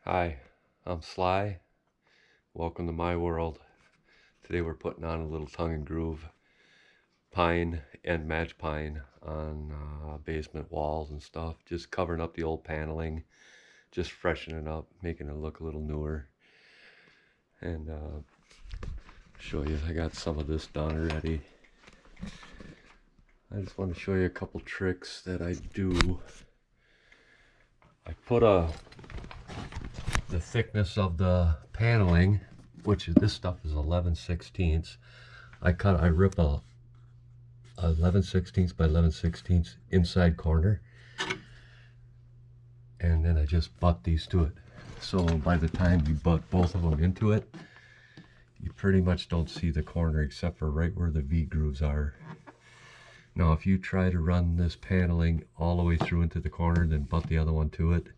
Hi, I'm Sly. Welcome to my world. Today we're putting on a little tongue and groove pine and match pine on basement walls and stuff. Just covering up the old paneling, just freshening it up, making it look a little newer. And show you, I got some of this done already. I just want to show you a couple tricks that I do. I put the thickness of the paneling, which is this stuff is 11/16. I rip a 11/16 by 11/16 inside corner, and then I just butt these to it. So by the time you butt both of them into it, you pretty much don't see the corner except for right where the V grooves are. Now if you try to run this paneling all the way through into the corner, then butt the other one to it,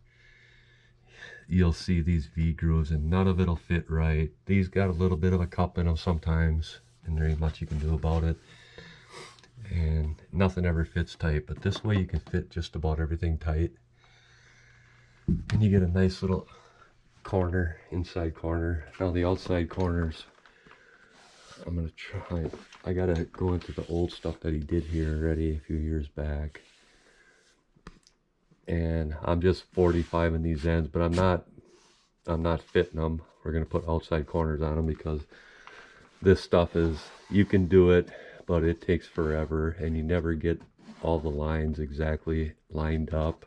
you'll see these V grooves and none of it'll fit right. These got a little bit of a cup in them sometimes, and there ain't much you can do about it. And nothing ever fits tight, but this way you can fit just about everything tight. And you get a nice little corner, inside corner. Now the outside corners, I'm gonna try, I gotta go into the old stuff that he did here already a few years back. And I'm just 45 in these ends, but I'm not fitting them. We're gonna put outside corners on them because this stuff is, you can do it, but it takes forever and you never get all the lines exactly lined up.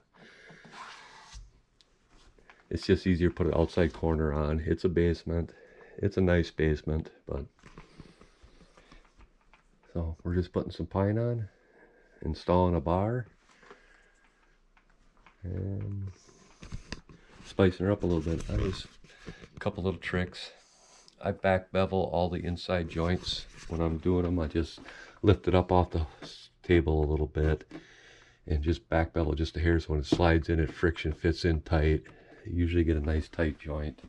It's just easier to put an outside corner on. It's a basement. It's a nice basement, but so we're just putting some pine on, installing a bar, and spicing her up a little bit. A couple little tricks. I back bevel all the inside joints when I'm doing them. I just lift it up off the table a little bit and just back bevel just a hair, so when it slides in, it friction fits in tight. You usually get a nice tight joint.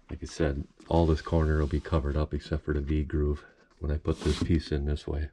Like I said, all this corner will be covered up except for the V groove when I put this piece in this way.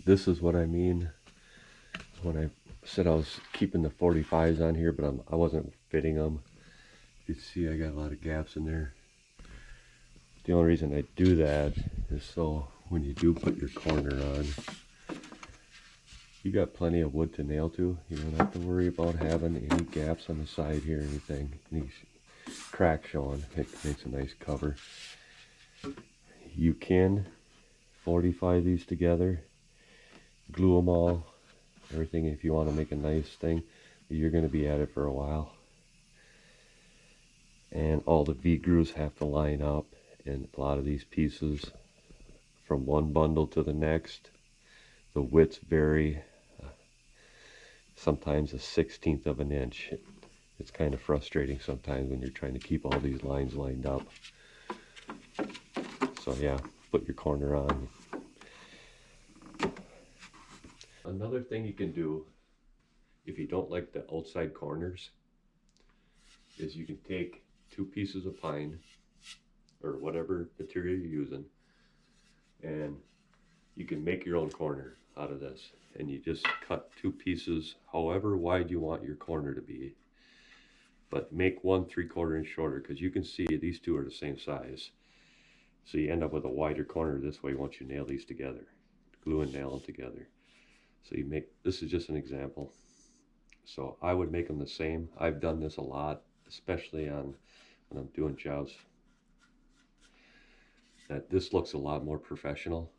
This is what I mean when I said I was keeping the 45s on here, but I wasn't fitting them. You can see I got a lot of gaps in there. The only reason I do that is so when you do put your corner on, you got plenty of wood to nail to. You don't have to worry about having any gaps on the side here, anything, any cracks showing. It makes a nice cover. You can 45 these together, glue them all, everything. If you want to make a nice thing, you're going to be at it for a while. And all the V grooves have to line up, and a lot of these pieces from one bundle to the next, the widths vary, sometimes a 1/16 of an inch. It's kind of frustrating sometimes when you're trying to keep all these lines lined up. So yeah, put your corner on. Another thing you can do if you don't like the outside corners is you can take two pieces of pine or whatever material you're using, and you can make your own corner out of this. And you just cut two pieces however wide you want your corner to be, but make one 3/4 inch shorter, because you can see these two are the same size. So you end up with a wider corner this way once you nail these together, glue and nail them together. So you make, this is just an example. So I would make them the same. I've done this a lot, especially on when I'm doing jobs that this looks a lot more professional.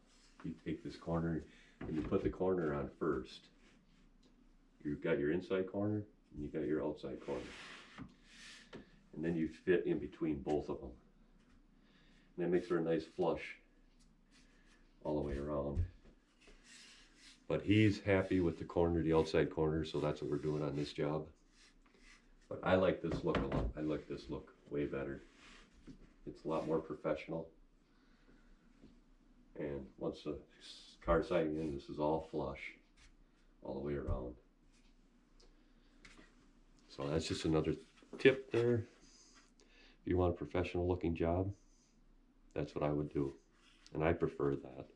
You take this corner and you put the corner on first. You've got your inside corner and you got your outside corner. And then you fit in between both of them. And that makes for a nice flush all the way around. But he's happy with the corner, the outside corner, so that's what we're doing on this job. But I like this look a lot. I like this look way better. It's a lot more professional. And once the car siding in, this is all flush all the way around. So that's just another tip there. If you want a professional looking job, that's what I would do. And I prefer that.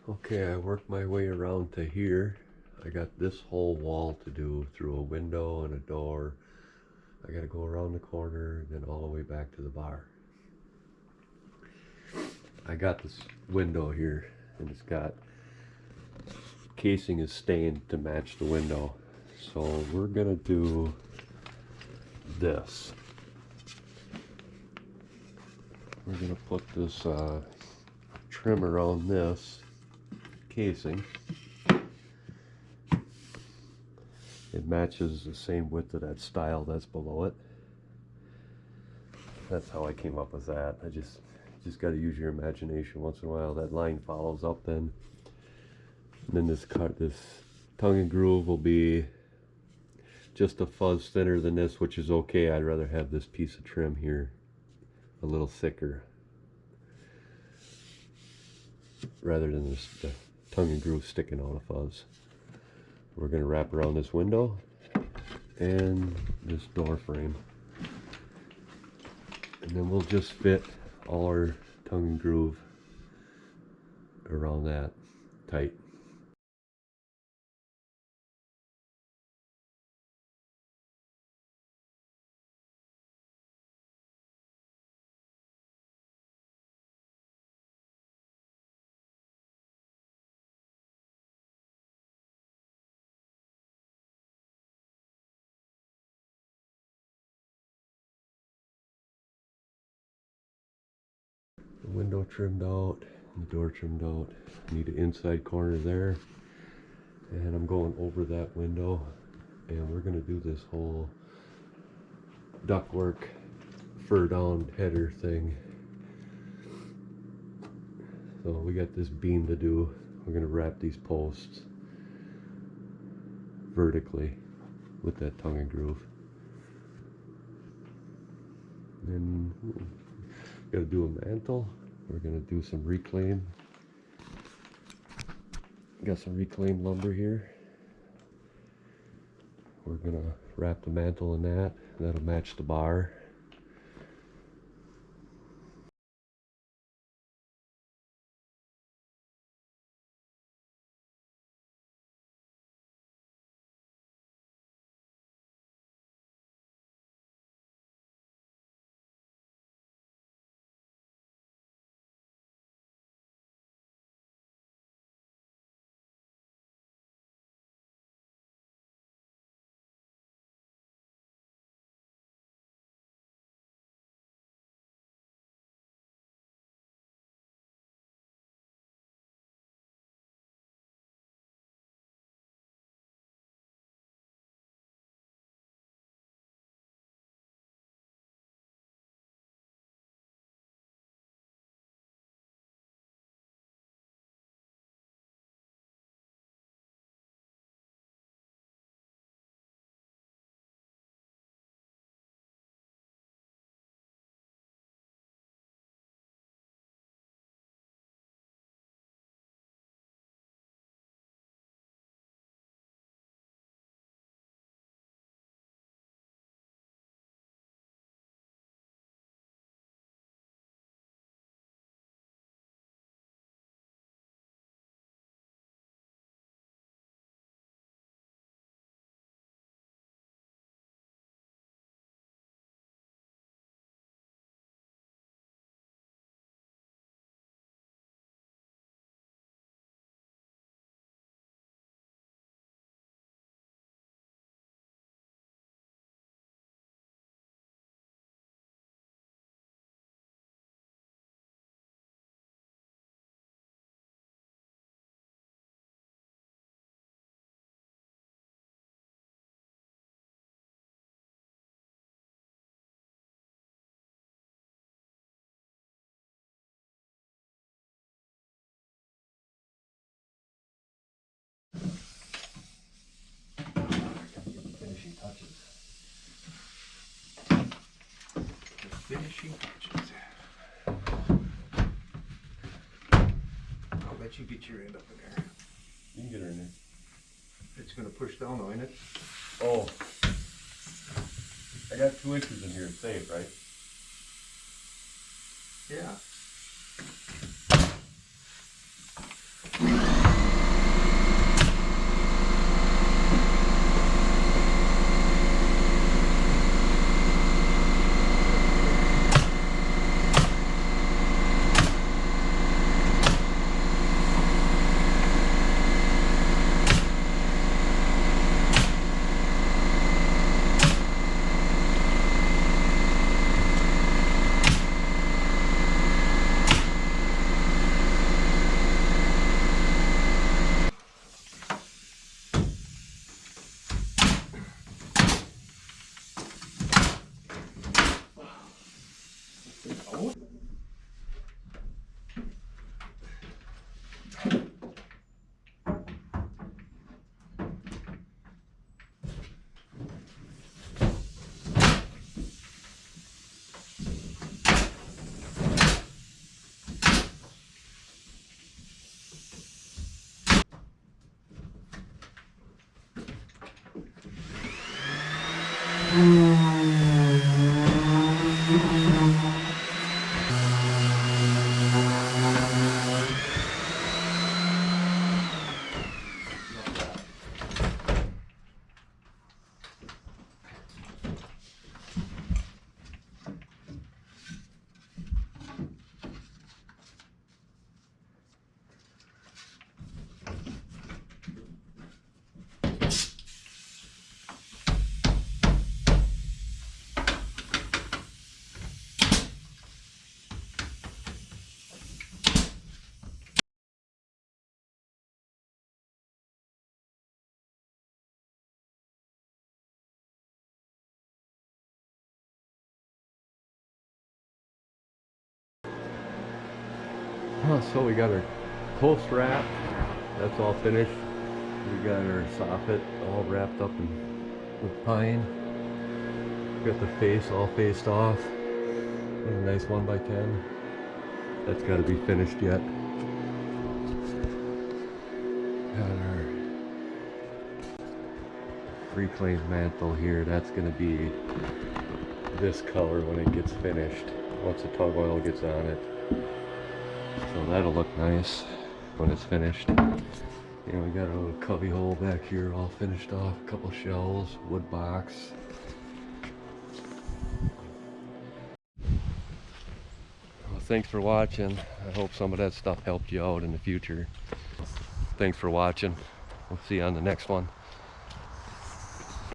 Okay, I worked my way around to here. I got this whole wall to do through a window and a door. I gotta go around the corner, then all the way back to the bar. I got this window here, and it's got casing is stained to match the window. So we're gonna do this. We're gonna put this trim around this casing. It matches the same width of that stile that's below it. That's how I came up with that. I just got to use your imagination once in a while. That line follows up then. And then this tongue and groove will be just a fuzz thinner than this, which is okay. I'd rather have this piece of trim here a little thicker rather than the tongue and groove sticking out of fuzz. We're going to wrap around this window and this door frame, and then we'll just fit all our tongue and groove around that tight. The window trimmed out, the door trimmed out. Need an inside corner there, and I'm going over that window, and we're gonna do this whole ductwork fur down header thing. So we got this beam to do. We're gonna wrap these posts vertically with that tongue and groove. Then gotta do a mantle. We're gonna do some reclaim. Got some reclaimed lumber here. We're gonna wrap the mantle in that. That'll match the bar. Finishing touches. I'll let you get your end up in there. You can get her in there. It's gonna push down though, ain't it? Oh, I got 2 inches in here, safe, right? Yeah. So we got our post wrap. That's all finished. We got our soffit all wrapped up with pine. Got the face all faced off. A nice 1x10. That's got to be finished yet. Got our reclaimed mantle here. That's going to be this color when it gets finished. Once the tug oil gets on it. So that'll look nice when it's finished. And we got a little cubby hole back here all finished off. A couple shelves, wood box. Well, thanks for watching. I hope some of that stuff helped you out in the future. Thanks for watching. We'll see you on the next one.